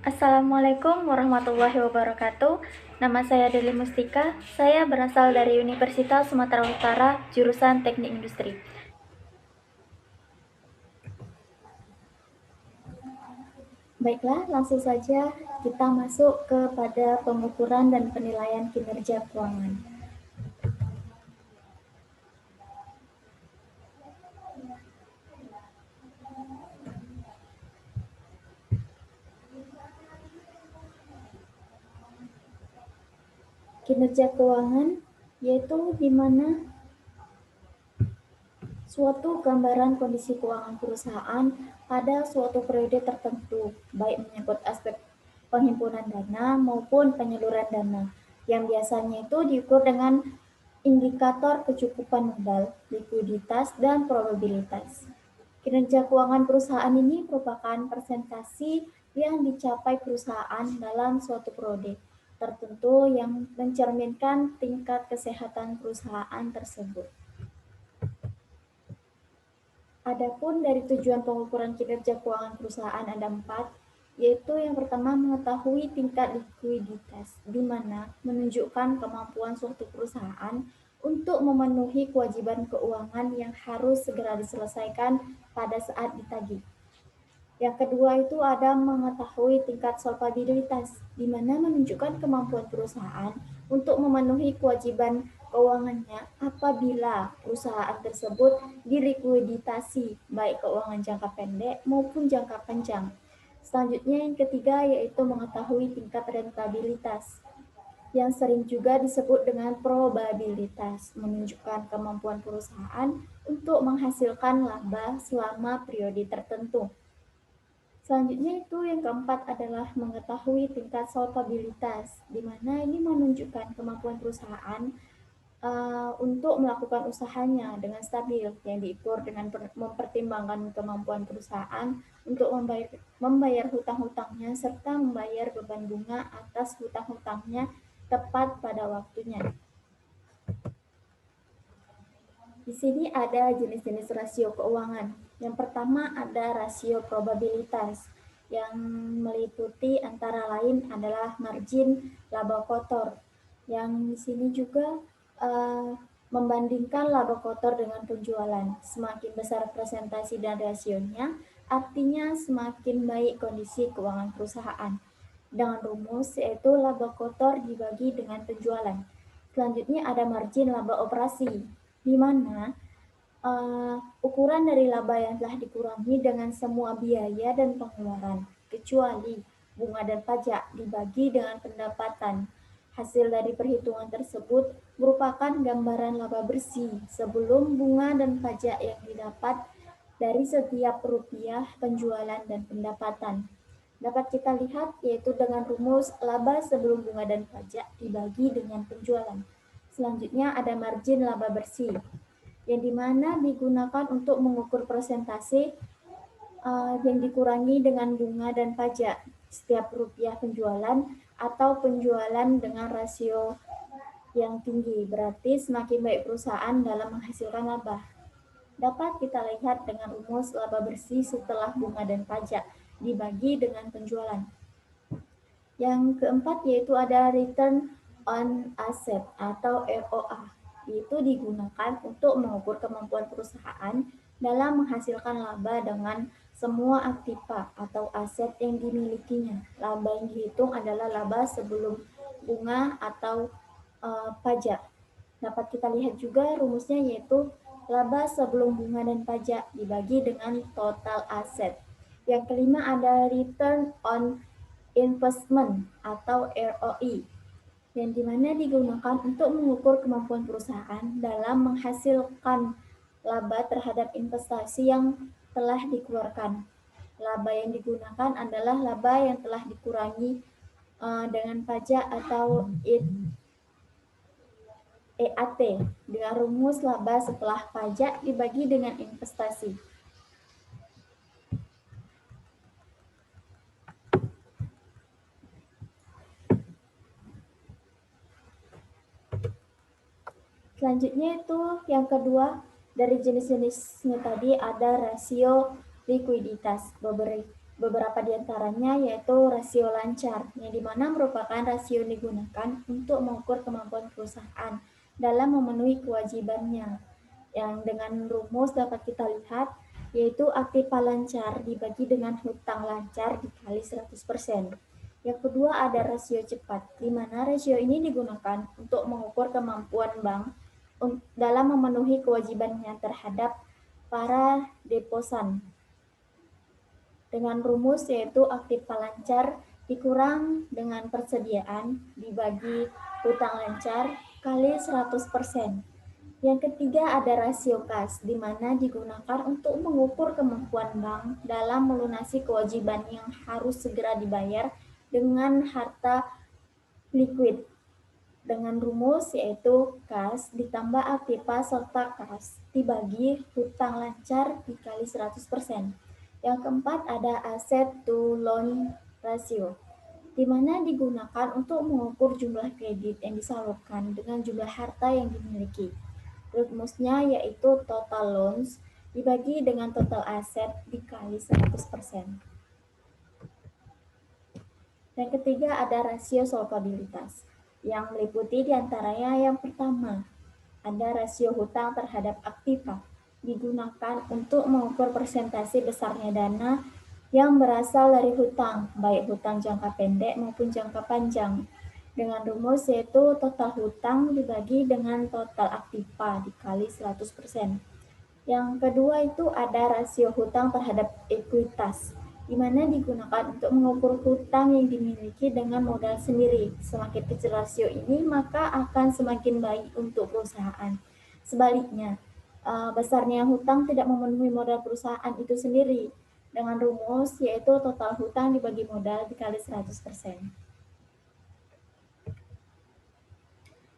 Assalamualaikum warahmatullahi wabarakatuh. Nama saya Deli Mustika. Saya berasal dari Universitas Sumatera Utara, jurusan Teknik Industri. Baiklah, langsung saja kita masuk kepada pengukuran dan penilaian kinerja keuangan. Kinerja keuangan yaitu di mana suatu gambaran kondisi keuangan perusahaan pada suatu periode tertentu, baik menyangkut aspek penghimpunan dana maupun penyaluran dana, yang biasanya itu diukur dengan indikator kecukupan modal, likuiditas, dan probabilitas. Kinerja keuangan perusahaan ini merupakan presentasi yang dicapai perusahaan dalam suatu periode tertentu yang mencerminkan tingkat kesehatan perusahaan tersebut. Adapun dari tujuan pengukuran kinerja keuangan perusahaan ada 4, yaitu yang pertama mengetahui tingkat likuiditas, di mana menunjukkan kemampuan suatu perusahaan untuk memenuhi kewajiban keuangan yang harus segera diselesaikan pada saat ditagih. Yang kedua itu ada mengetahui tingkat solvabilitas, di mana menunjukkan kemampuan perusahaan untuk memenuhi kewajiban keuangannya apabila perusahaan tersebut dilikuiditasi, baik keuangan jangka pendek maupun jangka panjang. Selanjutnya yang ketiga yaitu mengetahui tingkat rentabilitas, yang sering juga disebut dengan probabilitas, menunjukkan kemampuan perusahaan untuk menghasilkan laba selama periode tertentu. Selanjutnya itu yang keempat adalah mengetahui tingkat solvabilitas, di mana ini menunjukkan kemampuan perusahaan untuk melakukan usahanya dengan stabil, yang diukur dengan mempertimbangkan kemampuan perusahaan untuk membayar hutang-hutangnya serta membayar beban bunga atas hutang-hutangnya tepat pada waktunya. Di sini ada jenis-jenis rasio keuangan. Yang pertama ada rasio probabilitas, yang meliputi antara lain adalah margin laba kotor, yang di sini juga membandingkan laba kotor dengan penjualan. Semakin besar presentasi dan rasionya, artinya semakin baik kondisi keuangan perusahaan. Dengan rumus yaitu laba kotor dibagi dengan penjualan. Selanjutnya ada margin laba operasi, di mana ukuran dari laba yang telah dikurangi dengan semua biaya dan pengeluaran, kecuali bunga dan pajak, dibagi dengan pendapatan. Hasil dari perhitungan tersebut merupakan gambaran laba bersih sebelum bunga dan pajak yang didapat dari setiap rupiah penjualan dan pendapatan. Dapat kita lihat yaitu dengan rumus laba sebelum bunga dan pajak dibagi dengan penjualan. Selanjutnya ada margin laba bersih, yang dimana digunakan untuk mengukur persentase yang dikurangi dengan bunga dan pajak setiap rupiah penjualan atau penjualan dengan rasio yang tinggi, berarti semakin baik perusahaan dalam menghasilkan laba. Dapat kita lihat dengan rumus laba bersih setelah bunga dan pajak dibagi dengan penjualan. Yang keempat yaitu ada return on asset atau ROA, yaitu digunakan untuk mengukur kemampuan perusahaan dalam menghasilkan laba dengan semua aktiva atau aset yang dimilikinya. Laba yang dihitung adalah laba sebelum bunga atau pajak. Dapat kita lihat juga rumusnya yaitu laba sebelum bunga dan pajak dibagi dengan total aset. Yang kelima ada return on investment atau ROI, yang dimana digunakan untuk mengukur kemampuan perusahaan dalam menghasilkan laba terhadap investasi yang telah dikeluarkan. Laba yang digunakan adalah laba yang telah dikurangi dengan pajak atau EAT dengan rumus laba setelah pajak dibagi dengan investasi. Selanjutnya itu yang kedua dari jenis-jenisnya tadi ada rasio likuiditas. Beberapa di antaranya yaitu rasio lancar, yang dimana merupakan rasio yang digunakan untuk mengukur kemampuan perusahaan dalam memenuhi kewajibannya. Yang dengan rumus dapat kita lihat, yaitu aktiva lancar dibagi dengan hutang lancar dikali 100%. Yang kedua ada rasio cepat, di mana rasio ini digunakan untuk mengukur kemampuan bank dalam memenuhi kewajibannya terhadap para deposan dengan rumus yaitu aktiva lancar dikurang dengan persediaan dibagi hutang lancar kali 100%. Yang ketiga ada rasio kas, di mana digunakan untuk mengukur kemampuan bank dalam melunasi kewajiban yang harus segera dibayar dengan harta liquid. Dengan rumus yaitu kas ditambah aktiva serta kas dibagi hutang lancar dikali 100%. Yang keempat ada asset to loan ratio, di mana digunakan untuk mengukur jumlah kredit yang disalurkan dengan jumlah harta yang dimiliki. Rumusnya yaitu total loans dibagi dengan total aset dikali 100%. Yang ketiga ada rasio solvabilitas, yang meliputi diantaranya yang pertama, ada rasio hutang terhadap aktiva, digunakan untuk mengukur persentase besarnya dana yang berasal dari hutang, baik hutang jangka pendek maupun jangka panjang. Dengan rumus yaitu total hutang dibagi dengan total aktiva dikali 100%. Yang kedua itu ada rasio hutang terhadap ekuitas, di mana digunakan untuk mengukur hutang yang dimiliki dengan modal sendiri. Semakin kecil rasio ini, maka akan semakin baik untuk perusahaan. Sebaliknya, besarnya hutang tidak memenuhi modal perusahaan itu sendiri, dengan rumus yaitu total hutang dibagi modal dikali 100%.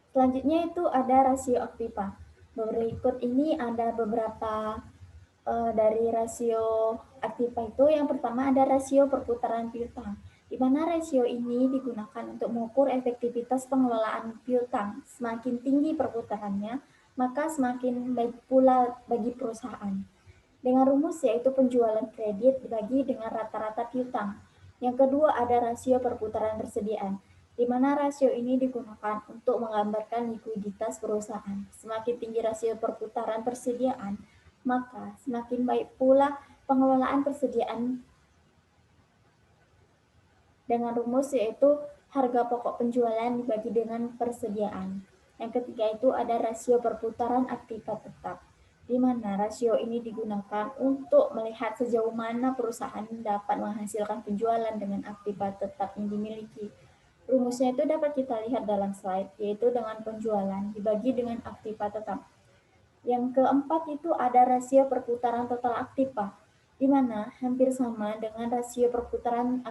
Selanjutnya itu ada rasio aktiva. Berikut ini ada beberapa dari rasio aktiva itu. Yang pertama ada rasio perputaran piutang, di mana rasio ini digunakan untuk mengukur efektivitas pengelolaan piutang. Semakin tinggi perputarannya, maka semakin baik pula bagi perusahaan. Dengan rumus yaitu penjualan kredit dibagi dengan rata-rata piutang. Yang kedua ada rasio perputaran persediaan, di mana rasio ini digunakan untuk menggambarkan likuiditas perusahaan. Semakin tinggi rasio perputaran persediaan, maka semakin baik pula pengelolaan persediaan dengan rumus yaitu harga pokok penjualan dibagi dengan persediaan. Yang ketiga itu ada rasio perputaran aktiva tetap, di mana rasio ini digunakan untuk melihat sejauh mana perusahaan dapat menghasilkan penjualan dengan aktiva tetap yang dimiliki. Rumusnya itu dapat kita lihat dalam slide, yaitu dengan penjualan dibagi dengan aktiva tetap. Yang keempat itu ada rasio perputaran total aktiva, di mana hampir sama dengan rasio perputaran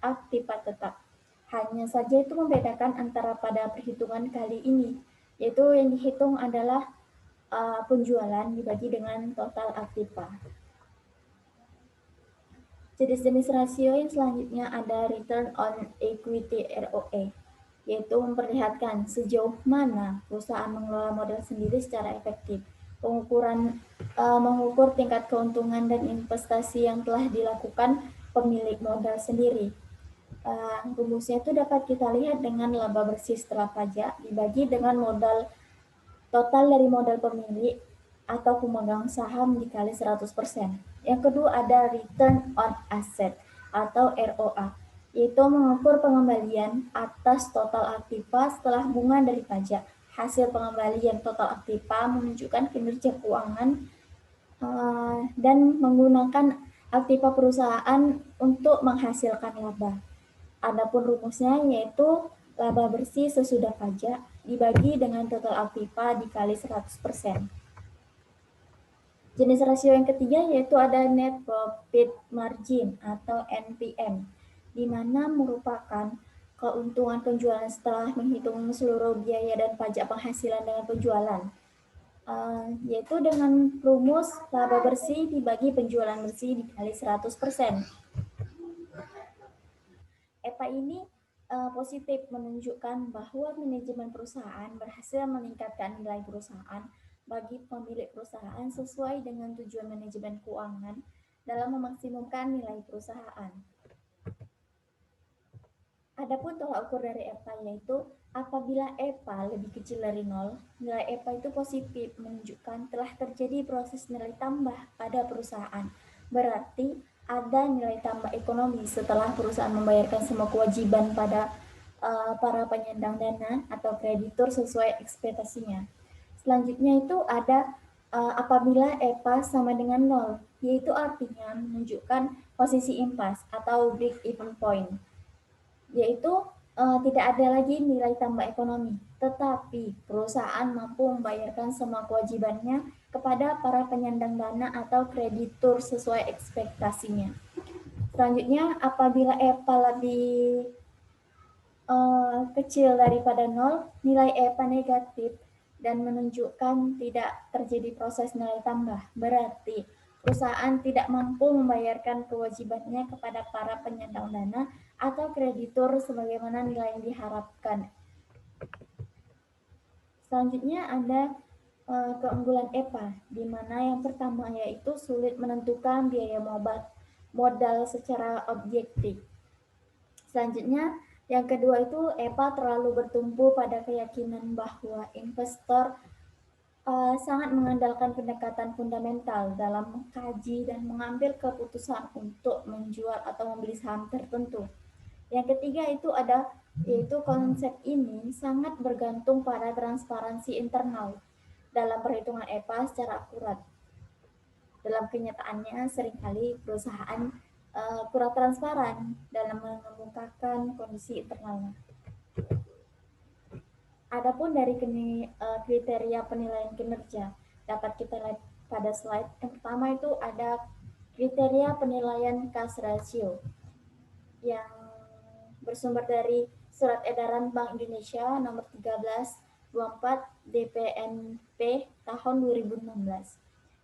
aktiva tetap. Hanya saja itu membedakan antara pada perhitungan kali ini, yaitu yang dihitung adalah penjualan dibagi dengan total aktiva. Jenis-jenis rasio yang selanjutnya ada return on equity ROE, yaitu memperlihatkan sejauh mana perusahaan mengelola modal sendiri secara efektif. Mengukur tingkat keuntungan dan investasi yang telah dilakukan pemilik modal sendiri. Rumusnya itu dapat kita lihat dengan laba bersih setelah pajak dibagi dengan modal total dari modal pemilik atau pemegang saham dikali 100%. Yang kedua ada return on asset atau ROA, yaitu mengukur pengembalian atas total aktiva setelah bunga dari pajak. Hasil pengembalian total aktiva menunjukkan kinerja keuangan dan menggunakan aktiva perusahaan untuk menghasilkan laba. Adapun rumusnya yaitu laba bersih sesudah pajak dibagi dengan total aktiva dikali 100%. Jenis rasio yang ketiga yaitu ada net profit margin atau NPM, di mana merupakan keuntungan penjualan setelah menghitung seluruh biaya dan pajak penghasilan dengan penjualan, yaitu dengan rumus laba bersih dibagi penjualan bersih dikali 100%. EPA ini positif menunjukkan bahwa manajemen perusahaan berhasil meningkatkan nilai perusahaan bagi pemilik perusahaan sesuai dengan tujuan manajemen keuangan dalam memaksimumkan nilai perusahaan. Adapun tolak ukur dari EPA yaitu apabila EPA lebih kecil dari 0, nilai EPA itu positif, menunjukkan telah terjadi proses nilai tambah pada perusahaan. Berarti ada nilai tambah ekonomi setelah perusahaan membayarkan semua kewajiban pada para penyandang dana atau kreditur sesuai ekspektasinya. Selanjutnya itu ada apabila EPA sama dengan 0, yaitu artinya menunjukkan posisi impas atau break even point, yaitu tidak ada lagi nilai tambah ekonomi, tetapi perusahaan mampu membayarkan semua kewajibannya kepada para penyandang dana atau kreditur sesuai ekspektasinya. Selanjutnya, apabila EPA lebih kecil daripada 0, nilai EPA negatif dan menunjukkan tidak terjadi proses nilai tambah. Berarti perusahaan tidak mampu membayarkan kewajibannya kepada para penyandang dana atau kreditur sebagaimana nilai yang diharapkan. Selanjutnya ada keunggulan EPA, di mana yang pertama yaitu sulit menentukan biaya modal secara objektif. Selanjutnya, yang kedua itu EPA terlalu bertumpu pada keyakinan bahwa investor sangat mengandalkan pendekatan fundamental dalam mengkaji dan mengambil keputusan untuk menjual atau membeli saham tertentu. Yang ketiga itu ada yaitu konsep ini sangat bergantung pada transparansi internal dalam perhitungan EPA secara akurat. Dalam kenyataannya seringkali perusahaan kurang transparan dalam mengemukakan kondisi internalnya. Adapun dari kriteria penilaian kinerja dapat kita lihat pada slide. Yang pertama itu ada kriteria penilaian cash ratio yang bersumber dari Surat Edaran Bank Indonesia nomor 13/24 DPNP tahun 2016.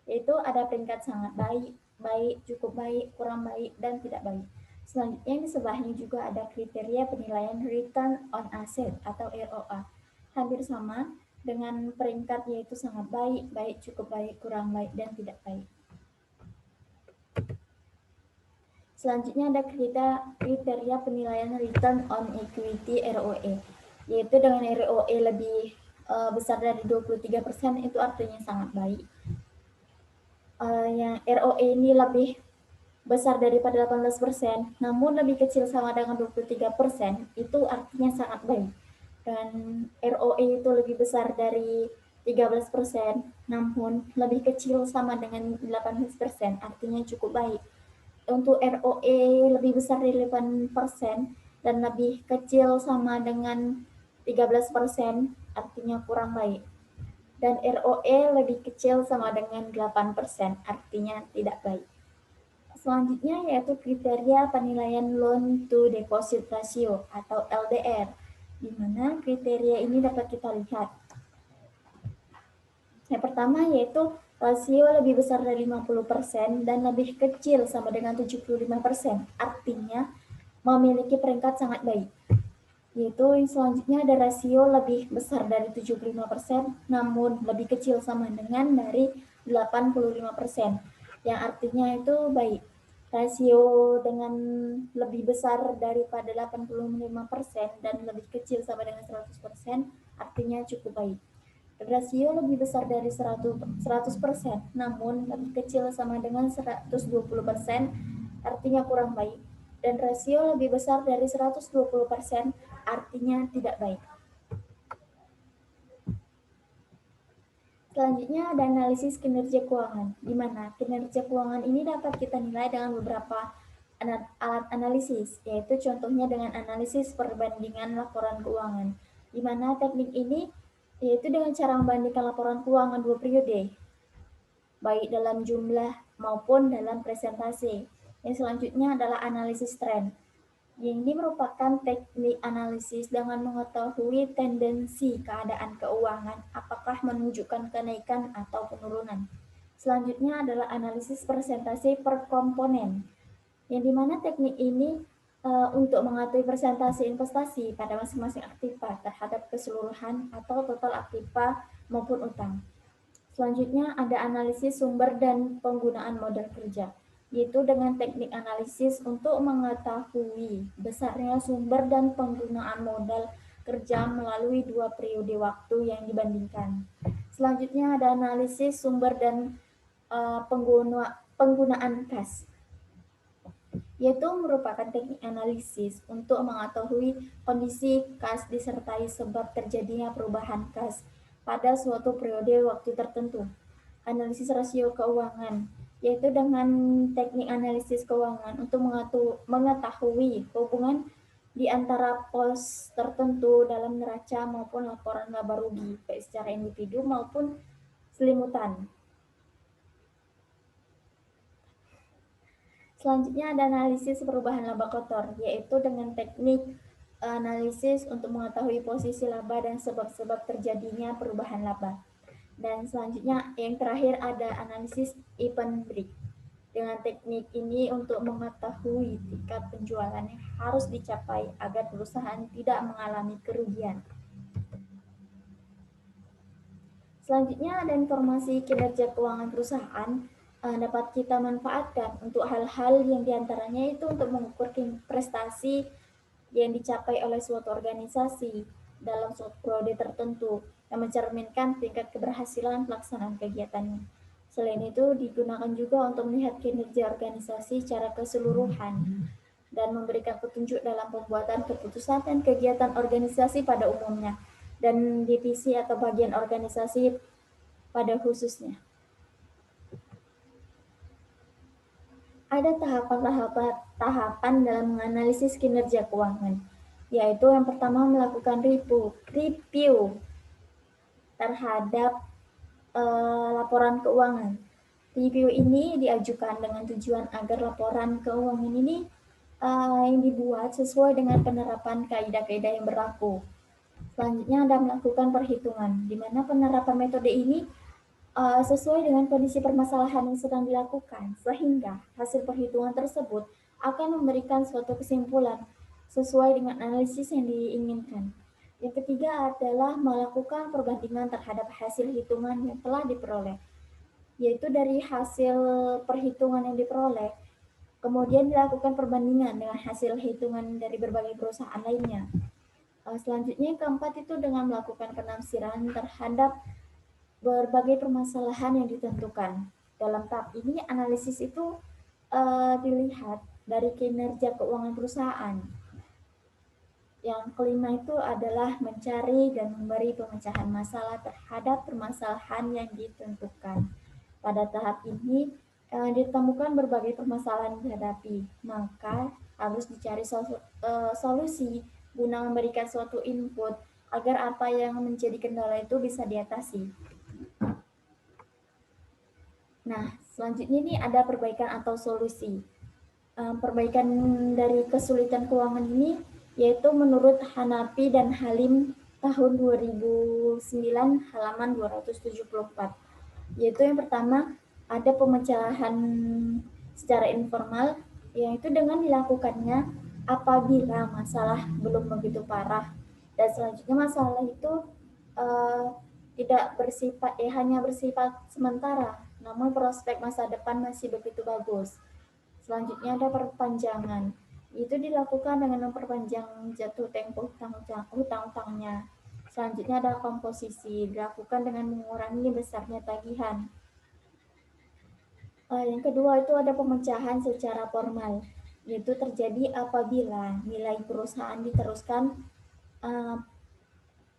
Yaitu ada peringkat sangat baik, baik, cukup baik, kurang baik, dan tidak baik. Selanjutnya di sebelahnya juga ada kriteria penilaian Return on Asset atau ROA. Hampir sama dengan peringkat yaitu sangat baik, baik, cukup baik, kurang baik, dan tidak baik. Selanjutnya ada kriteria penilaian Return on Equity ROE, yaitu dengan ROE lebih besar dari 23% itu artinya sangat baik. Yang ROE ini lebih besar daripada 18%, namun lebih kecil sama dengan 23%, itu artinya sangat baik. Dan ROE itu lebih besar dari 13%, namun lebih kecil sama dengan 18%, artinya cukup baik. Untuk ROE lebih besar dari 8% dan lebih kecil sama dengan 13%, artinya kurang baik. Dan ROE lebih kecil sama dengan 8%, artinya tidak baik. Selanjutnya yaitu kriteria penilaian loan to deposit ratio atau LDR, di mana kriteria ini dapat kita lihat. Yang pertama yaitu rasio lebih besar dari 50% dan lebih kecil sama dengan 75%, artinya memiliki peringkat sangat baik. Yaitu selanjutnya ada rasio lebih besar dari 75% namun lebih kecil sama dengan dari 85%, yang artinya itu baik. Rasio dengan lebih besar daripada 85% dan lebih kecil sama dengan 100%, artinya cukup baik. Rasio lebih besar dari 100%, namun lebih kecil sama dengan 120%, artinya kurang baik. Dan rasio lebih besar dari 120%, artinya tidak baik. Selanjutnya ada analisis kinerja keuangan, di mana kinerja keuangan ini dapat kita nilai dengan beberapa alat analisis, yaitu contohnya dengan analisis perbandingan laporan keuangan, di mana teknik ini yaitu dengan cara membandingkan laporan keuangan 2 periode, baik dalam jumlah maupun dalam presentasi. Yang selanjutnya adalah analisis tren. Yang ini merupakan teknik analisis dengan mengetahui tendensi keadaan keuangan, apakah menunjukkan kenaikan atau penurunan. Selanjutnya adalah analisis presentasi per komponen, yang dimana teknik ini untuk mengetahui presentasi investasi pada masing-masing aktiva terhadap keseluruhan atau total aktiva maupun utang. Selanjutnya ada analisis sumber dan penggunaan modal kerja. yaitu dengan teknik analisis untuk mengetahui besarnya sumber dan penggunaan modal kerja melalui 2 periode waktu yang dibandingkan. Selanjutnya ada analisis sumber dan penggunaan kas, yaitu merupakan teknik analisis untuk mengetahui kondisi kas disertai sebab terjadinya perubahan kas pada suatu periode waktu tertentu. Analisis rasio keuangan, yaitu dengan teknik analisis keuangan untuk mengetahui hubungan di antara pos tertentu dalam neraca maupun laporan laba rugi, baik secara individu maupun selimutan. Selanjutnya ada analisis perubahan laba kotor, yaitu dengan teknik analisis untuk mengetahui posisi laba dan sebab-sebab terjadinya perubahan laba. Dan selanjutnya yang terakhir ada analisis event break. Dengan teknik ini untuk mengetahui tingkat penjualan yang harus dicapai agar perusahaan tidak mengalami kerugian. Selanjutnya ada informasi kinerja keuangan perusahaan dapat kita manfaatkan untuk hal-hal yang diantaranya itu untuk mengukur prestasi yang dicapai oleh suatu organisasi dalam suatu periode tertentu yang mencerminkan tingkat keberhasilan pelaksanaan kegiatannya. Selain itu, digunakan juga untuk melihat kinerja organisasi secara keseluruhan dan memberikan petunjuk dalam pembuatan keputusan dan kegiatan organisasi pada umumnya dan divisi atau bagian organisasi pada khususnya. Ada tahapan dalam menganalisis kinerja keuangan, yaitu yang pertama melakukan review terhadap laporan keuangan. Review ini diajukan dengan tujuan agar laporan keuangan ini yang dibuat sesuai dengan penerapan kaidah-kaidah yang berlaku. Selanjutnya ada melakukan perhitungan, di mana penerapan metode ini sesuai dengan kondisi permasalahan yang sedang dilakukan, sehingga hasil perhitungan tersebut akan memberikan suatu kesimpulan sesuai dengan analisis yang diinginkan. Yang ketiga adalah melakukan perbandingan terhadap hasil hitungan yang telah diperoleh, yaitu dari hasil perhitungan yang diperoleh, kemudian dilakukan perbandingan dengan hasil hitungan dari berbagai perusahaan lainnya. Selanjutnya yang keempat itu dengan melakukan penafsiran terhadap berbagai permasalahan yang ditentukan. Dalam tahap ini analisis itu dilihat dari kinerja keuangan perusahaan. Yang kelima itu adalah mencari dan memberi pemecahan masalah terhadap permasalahan yang ditentukan. Pada tahap ini ditemukan berbagai permasalahan dihadapi, maka harus dicari solusi guna memberikan suatu input agar apa yang menjadi kendala itu bisa diatasi. Nah, selanjutnya ini ada perbaikan atau solusi. Perbaikan dari kesulitan keuangan ini yaitu menurut Hanafi dan Halim tahun 2009 halaman 274. Yaitu yang pertama ada pemecahan secara informal, yaitu dengan dilakukannya apabila masalah belum begitu parah. Dan selanjutnya masalah itu tidak bersifat hanya bersifat sementara, namun prospek masa depan masih begitu bagus. Selanjutnya ada perpanjangan. Itu dilakukan dengan memperpanjang jatuh tempo hutang-hutangnya. Selanjutnya ada komposisi, dilakukan dengan mengurangi besarnya tagihan. Yang kedua itu ada pemecahan secara formal, yaitu terjadi apabila nilai perusahaan diteruskan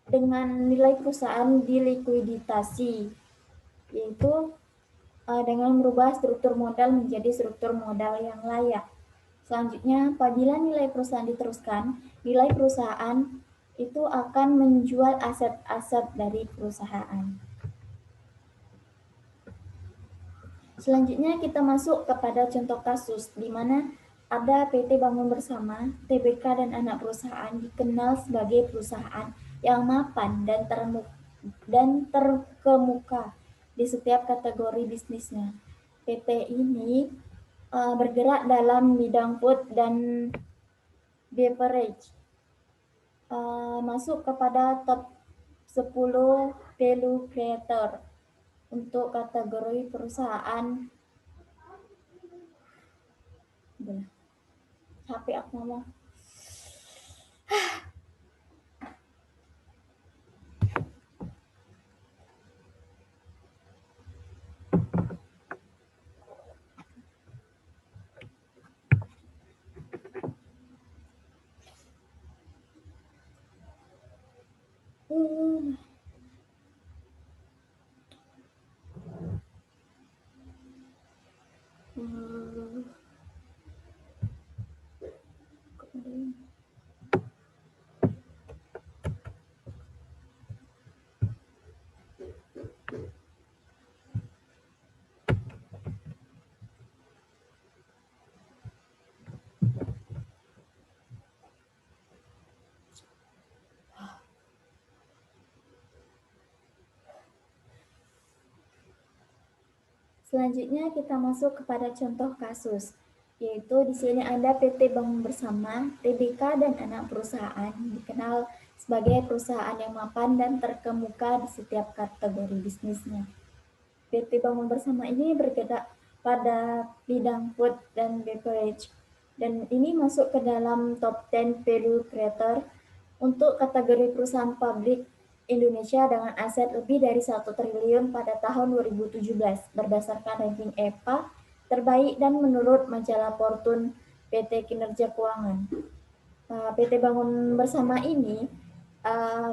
dengan nilai perusahaan dilikuiditasi, yaitu dengan merubah struktur modal menjadi struktur modal yang layak. Selanjutnya, apabila nilai perusahaan diteruskan, nilai perusahaan itu akan menjual aset-aset dari perusahaan. Selanjutnya kita masuk kepada contoh kasus di mana ada PT Bangun Bersama, TBK dan anak perusahaan dikenal sebagai perusahaan yang mapan dan terkemuka di setiap kategori bisnisnya. PT ini bergerak dalam bidang food dan beverage, masuk kepada top 10 value creator untuk kategori perusahaan Udah, capek aku ngomong. Hmm. Hmm. Selanjutnya kita masuk kepada contoh kasus, yaitu di sini ada PT Bangun Bersama, TBK dan anak perusahaan dikenal sebagai perusahaan yang mapan dan terkemuka di setiap kategori bisnisnya. PT Bangun Bersama ini bergerak pada bidang food dan beverage, dan ini masuk ke dalam top 10 value creator untuk kategori perusahaan publik Indonesia dengan aset lebih dari 1 triliun pada tahun 2017 berdasarkan ranking EPA terbaik dan menurut majalah Fortune PT Kinerja Keuangan. PT Bangun Bersama ini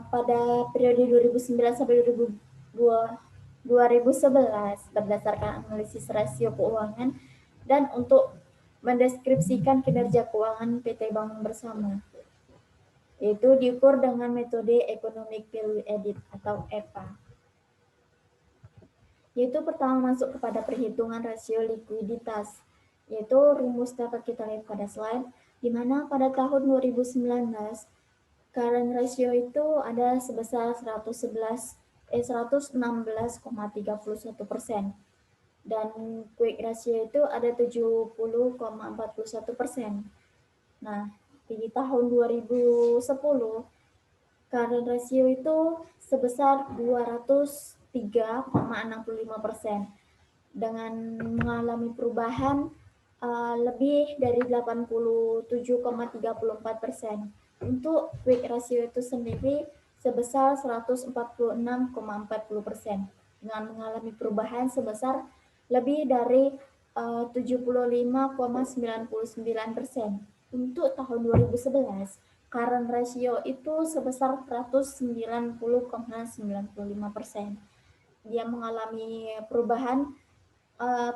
pada periode 2009 sampai 2011 berdasarkan analisis rasio keuangan dan untuk mendeskripsikan kinerja keuangan PT Bangun Bersama, yaitu diukur dengan metode Economic Value Added atau EVA. Yaitu pertama masuk kepada perhitungan rasio likuiditas, yaitu rumus dapat kita lihat pada slide, di mana pada tahun 2019 current ratio itu ada sebesar 116,31% dan quick ratio itu ada 70,41%. Nah, di tahun 2010 current ratio itu sebesar 203,65% dengan mengalami perubahan lebih dari 87,34%. Untuk quick ratio itu sendiri sebesar 146,40% dengan mengalami perubahan sebesar lebih dari 75,99%. Untuk tahun 2011, current ratio itu sebesar 190,95%. Dia mengalami perubahan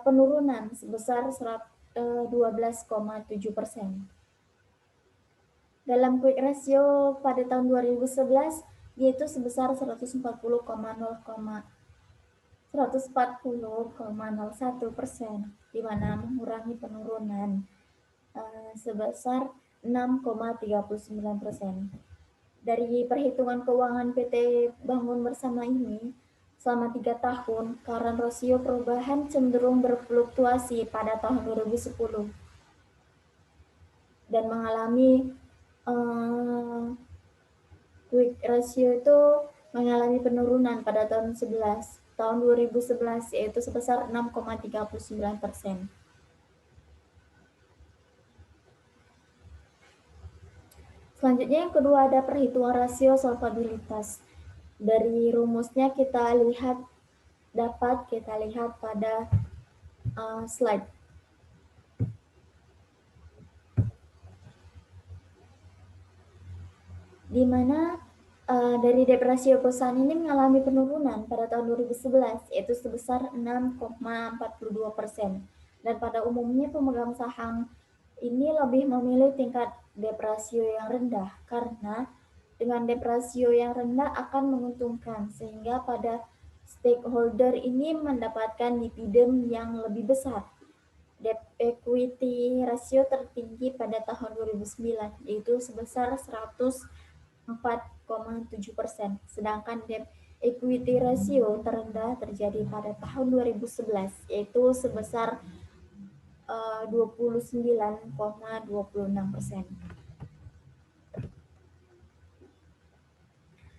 penurunan sebesar 12,7%. Dalam quick ratio pada tahun 2011 yaitu sebesar 140,01%, di mana mengurangi penurunan sebesar 6,39%. Dari perhitungan keuangan PT Bangun Bersama ini, selama 3 tahun, current ratio perubahan cenderung berfluktuasi pada tahun 2010 dan mengalami quick ratio itu mengalami penurunan pada tahun 2011 yaitu sebesar 6,39%. Selanjutnya yang kedua ada perhitungan rasio solvabilitas. Dari rumusnya dapat kita lihat pada slide. Di mana dari debt ratio perusahaan ini mengalami penurunan pada tahun 2011 yaitu sebesar 6,42%. Dan pada umumnya pemegang saham ini lebih memilih tingkat debt ratio yang rendah karena dengan debt ratio yang rendah akan menguntungkan sehingga pada stakeholder ini mendapatkan dividen yang lebih besar. Debt equity ratio tertinggi pada tahun 2009 yaitu sebesar 104,7%, sedangkan debt equity ratio terendah terjadi pada tahun 2011 yaitu sebesar 29,26%.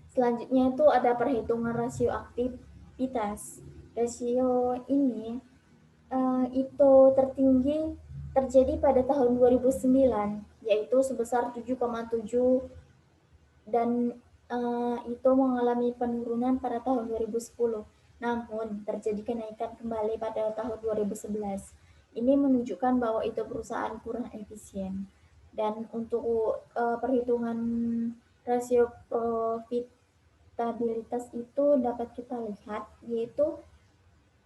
Selanjutnya itu ada perhitungan rasio aktivitas. Rasio ini itu tertinggi terjadi pada tahun 2009, yaitu sebesar 7,7 dan itu mengalami penurunan pada tahun 2010. Namun, terjadi kenaikan kembali pada tahun 2011. Ini menunjukkan bahwa itu perusahaan kurang efisien. Dan untuk perhitungan rasio profitabilitas itu dapat kita lihat, yaitu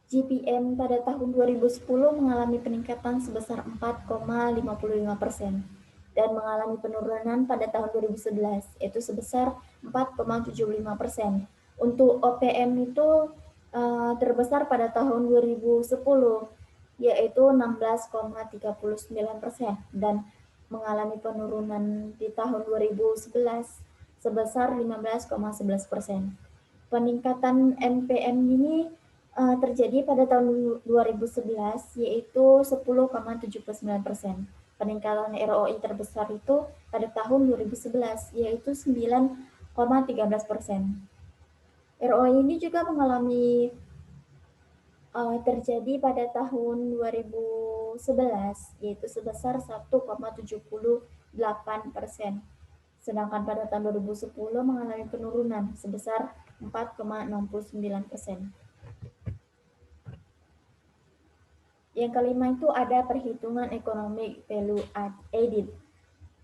GPM pada tahun 2010 mengalami peningkatan sebesar 4,55% dan mengalami penurunan pada tahun 2011 yaitu sebesar 4,75%. Untuk OPM itu terbesar pada tahun 2010 yaitu 16,39% dan mengalami penurunan di tahun 2011 sebesar 15,11%. Peningkatan NPM ini terjadi pada tahun 2011 yaitu 10,79%. Peningkatan ROI terbesar itu pada tahun 2011 yaitu 9,13%. ROI ini juga mengalami terjadi pada tahun 2011 yaitu sebesar 1,78%. Sedangkan pada tahun 2010 mengalami penurunan sebesar 4,69%. Yang kelima itu ada perhitungan ekonomi value added.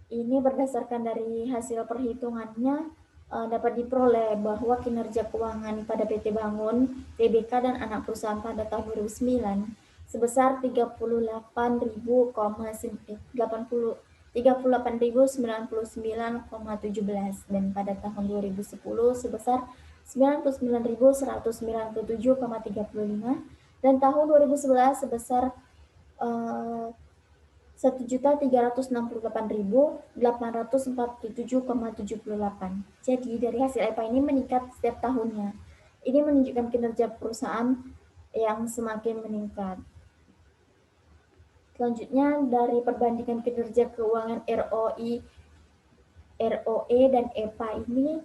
Ini berdasarkan dari hasil perhitungannya dapat diperoleh bahwa kinerja keuangan pada PT Bangun, TBK dan anak perusahaan pada tahun 2009 sebesar 38.999,17 dan pada tahun 2010 sebesar 99.197,35 dan tahun 2011 sebesar 1.368.847,78. Jadi dari hasil EPA ini meningkat setiap tahunnya. Ini menunjukkan kinerja perusahaan yang semakin meningkat. Selanjutnya dari perbandingan kinerja keuangan ROE dan EPA ini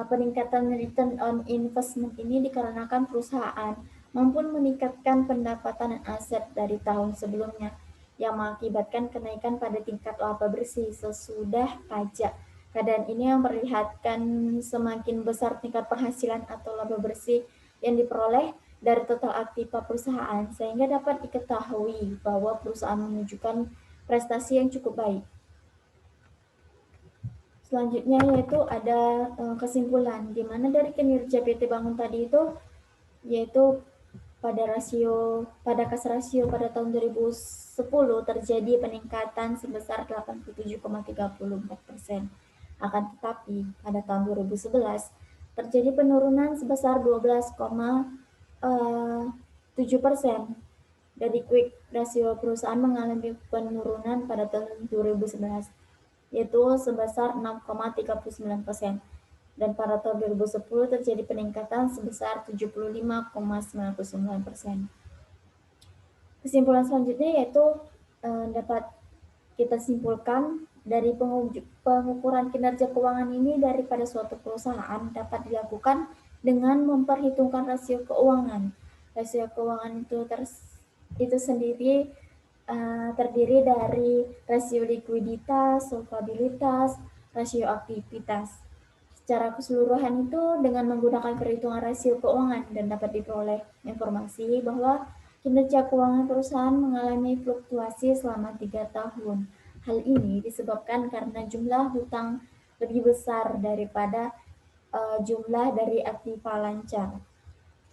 peningkatan return on investment ini dikarenakan perusahaan mampu meningkatkan pendapatan dan aset dari tahun sebelumnya yang mengakibatkan kenaikan pada tingkat laba bersih sesudah pajak. Keadaan ini memperlihatkan semakin besar tingkat penghasilan atau laba bersih yang diperoleh dari total aktiva perusahaan sehingga dapat diketahui bahwa perusahaan menunjukkan prestasi yang cukup baik. Selanjutnya yaitu ada kesimpulan di mana dari kinerja PT Bangun tadi itu yaitu pada kas rasio pada tahun 2010 terjadi peningkatan sebesar 87,34%. Akan tetapi pada tahun 2011 terjadi penurunan sebesar 12,7%. Dari quick rasio perusahaan mengalami penurunan pada tahun 2011 yaitu sebesar 6,39%. Dan pada tahun 2010 terjadi peningkatan sebesar 75,99%. Kesimpulan selanjutnya yaitu dapat kita simpulkan dari pengukuran kinerja keuangan ini daripada suatu perusahaan dapat dilakukan dengan memperhitungkan rasio keuangan. Rasio keuangan itu sendiri terdiri dari rasio likuiditas, solvabilitas, rasio aktivitas. Secara keseluruhan itu dengan menggunakan perhitungan rasio keuangan dan dapat diperoleh informasi bahwa kinerja keuangan perusahaan mengalami fluktuasi selama 3 tahun. Hal ini disebabkan karena jumlah hutang lebih besar daripada jumlah dari aktiva lancar.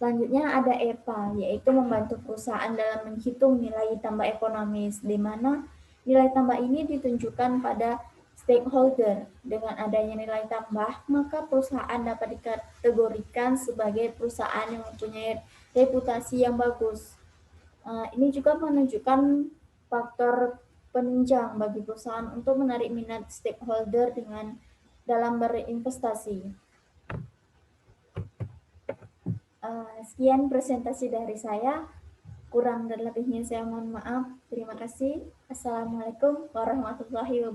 Selanjutnya ada EPA, yaitu membantu perusahaan dalam menghitung nilai tambah ekonomis, di mana nilai tambah ini ditunjukkan pada stakeholder. Dengan adanya nilai tambah, maka perusahaan dapat dikategorikan sebagai perusahaan yang mempunyai reputasi yang bagus. Ini juga menunjukkan faktor penunjang bagi perusahaan untuk menarik minat stakeholder dalam berinvestasi. Sekian presentasi dari saya. Kurang dan lebihnya saya mohon maaf. Terima kasih. Assalamualaikum warahmatullahi wabarakatuh.